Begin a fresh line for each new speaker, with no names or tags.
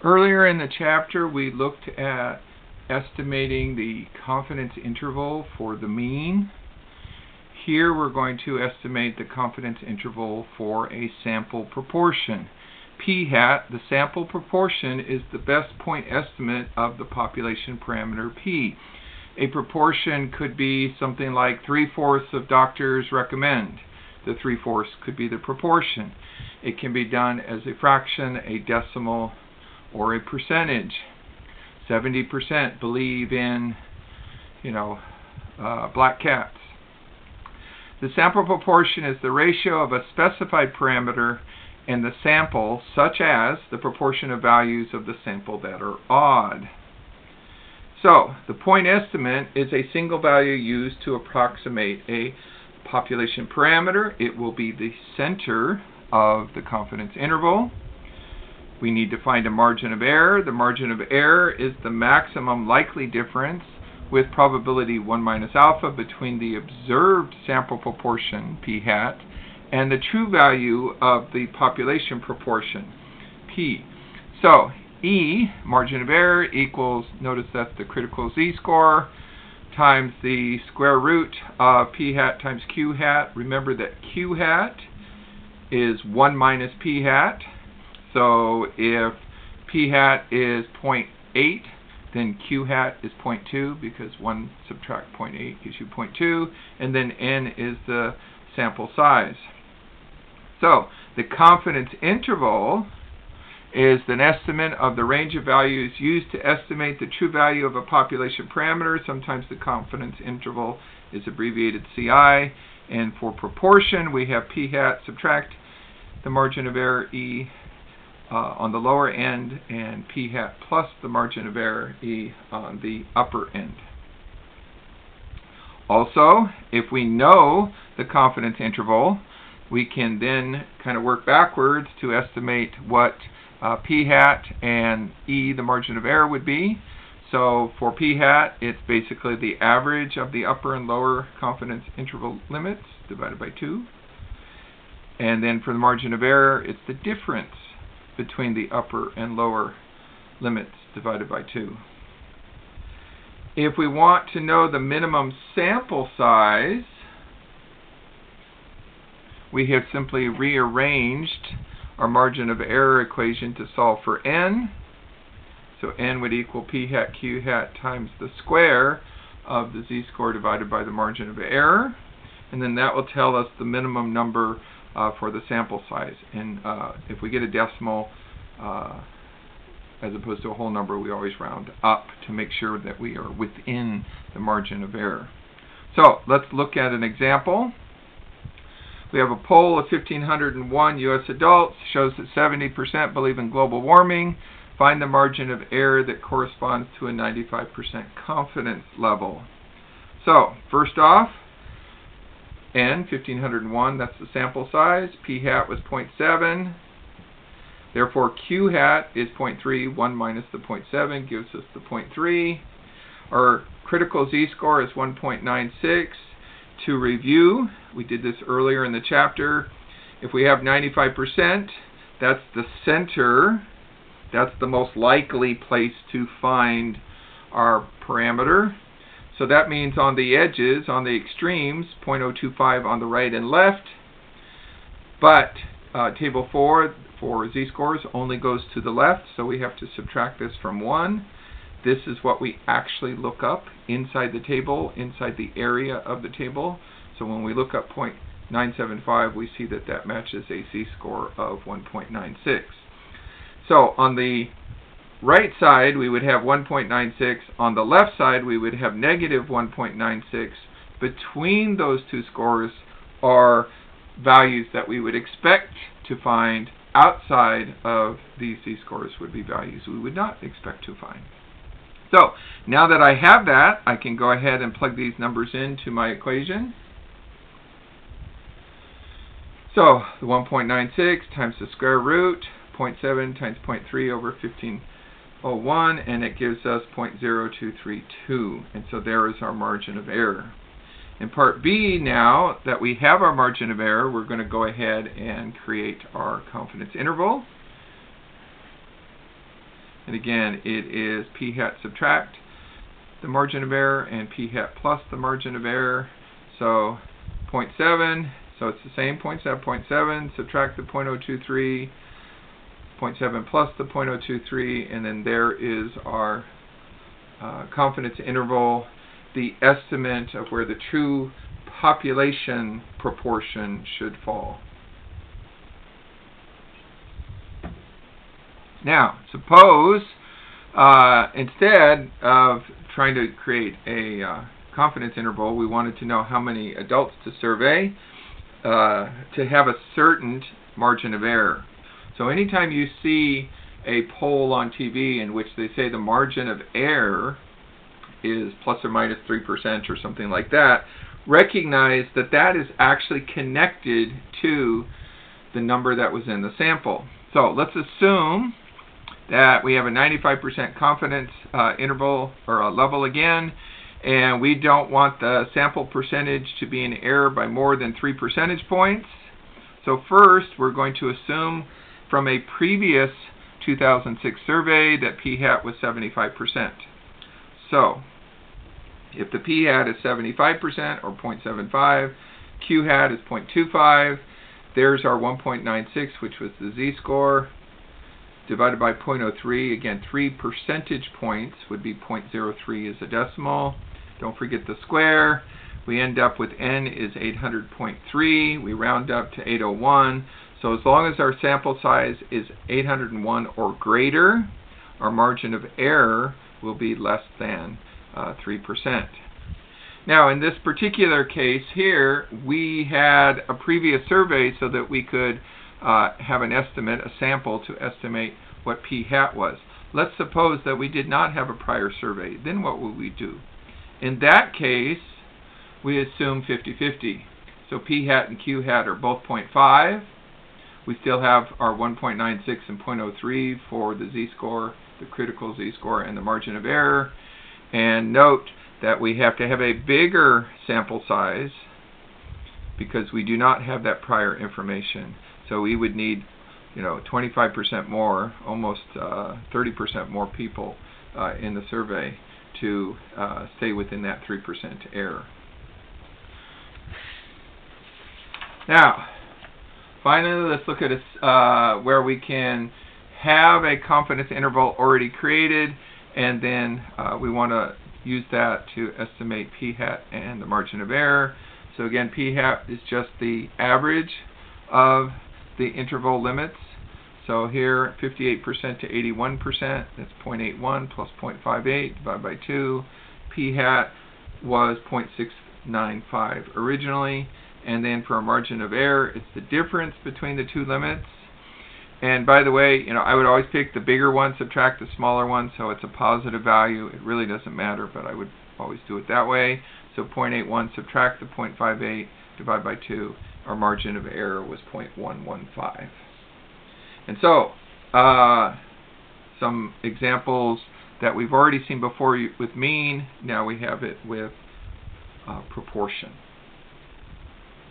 Earlier in the chapter, we looked at estimating the confidence interval for the mean. Here we're going to estimate the confidence interval for a sample proportion. P hat, the sample proportion, is the best point estimate of the population parameter P. A proportion could be something like 3/4 of doctors recommend. The 3/4 could be the proportion. It can be done as a fraction, a decimal, or a percentage. 70% believe in, black cats. The sample proportion is the ratio of a specified parameter and the sample, such as the proportion of values of the sample that are odd. So, the point estimate is a single value used to approximate a population parameter. It will be the center of the confidence interval. We need to find a margin of error. The margin of error is the maximum likely difference with probability 1 minus alpha between the observed sample proportion, p hat, and the true value of the population proportion, p. So, E, margin of error, equals, notice that's the critical z-score, times the square root of p hat times q hat. Remember that q hat is 1 minus p hat. So if p hat is 0.8, then q hat is 0.2, because 1 subtract 0.8 gives you 0.2, and then n is the sample size. So the confidence interval is an estimate of the range of values used to estimate the true value of a population parameter. Sometimes the confidence interval is abbreviated CI, and for proportion we have p hat subtract the margin of error E on the lower end, and p hat plus the margin of error E on the upper end. Also, if we know the confidence interval, we can then kind of work backwards to estimate what p hat and E, the margin of error, would be. So for p hat, it's basically the average of the upper and lower confidence interval limits divided by 2. And then for the margin of error, it's the difference between the upper and lower limits divided by 2. If we want to know the minimum sample size, we have simply rearranged our margin of error equation to solve for n. So n would equal p hat q hat times the square of the z-score divided by the margin of error. And then that will tell us the minimum number for the sample size. And if we get a decimal as opposed to a whole number, we always round up to make sure that we are within the margin of error. So let's look at an example. We have a poll of 1,501 U.S. adults. Shows that 70% believe in global warming. Find the margin of error that corresponds to a 95% confidence level. So first off, N, 1,501, that's the sample size. P hat was 0.7. Therefore, Q hat is 0.3. 1 minus the 0.7 gives us the 0.3. Our critical z-score is 1.96. To review, we did this earlier in the chapter. If we have 95%, that's the center. That's the most likely place to find our parameter. So that means on the edges, on the extremes, 0.025 on the right and left. But table 4 for z-scores only goes to the left, so we have to subtract this from 1. This is what we actually look up inside the table, inside the area of the table. So when we look up 0.975, we see that that matches a z-score of 1.96. So on the right side, we would have 1.96. On the left side, we would have negative 1.96. Between those two scores are values that we would expect to find. Outside of these z-scores would be values we would not expect to find. So now that I have that, I can go ahead and plug these numbers into my equation. So the 1.96 times the square root, 0.7 times 0.3 over 1501, and it gives us 0.0232. And so there is our margin of error. In part B, now that we have our margin of error, we're going to go ahead and create our confidence interval. And again, it is p hat subtract the margin of error and p hat plus the margin of error. So 0.7, so it's the same, 0.7, subtract the 0.023, 0.7 plus the 0.023, and then there is our confidence interval, the estimate of where the true population proportion should fall. Now, suppose instead of trying to create a confidence interval, we wanted to know how many adults to survey to have a certain margin of error. So anytime you see a poll on TV in which they say the margin of error is plus or minus 3% or something like that, recognize that that is actually connected to the number that was in the sample. So let's assume that we have a 95% confidence interval or a level again, and we don't want the sample percentage to be in error by more than 3 percentage points. So first, we're going to assume from a previous 2006 survey that p hat was 75%. So if the p hat is 75% or 0.75, q hat is 0.25, there's our 1.96, which was the z-score, divided by 0.03. Again, 3 percentage points would be 0.03 as a decimal. Don't forget the square. We end up with n is 800.3. We round up to 801. So as long as our sample size is 801 or greater, our margin of error will be less than 3%. Now, in this particular case here, we had a previous survey so that we could have an estimate, a sample, to estimate what p hat was. Let's suppose that we did not have a prior survey. Then what would we do? In that case, we assume 50-50. So p hat and q hat are both 0.5. We still have our 1.96 and 0.03 for the z-score, the critical z-score, and the margin of error. And note that we have to have a bigger sample size because we do not have that prior information. So we would need, 25% more, almost 30% more people in the survey to stay within that 3% error. Now, finally, let's look at where we can have a confidence interval already created, and then we want to use that to estimate p hat and the margin of error. So again, p hat is just the average of the interval limits. So here, 58% to 81%, that's 0.81 plus 0.58 divided by 2. P hat was 0.695 originally. And then for a margin of error, it's the difference between the two limits. And by the way, I would always pick the bigger one, subtract the smaller one, so it's a positive value. It really doesn't matter, but I would always do it that way. So 0.81, subtract the 0.58, divide by 2. Our margin of error was 0.115. And so, some examples that we've already seen before with mean. Now we have it with proportion.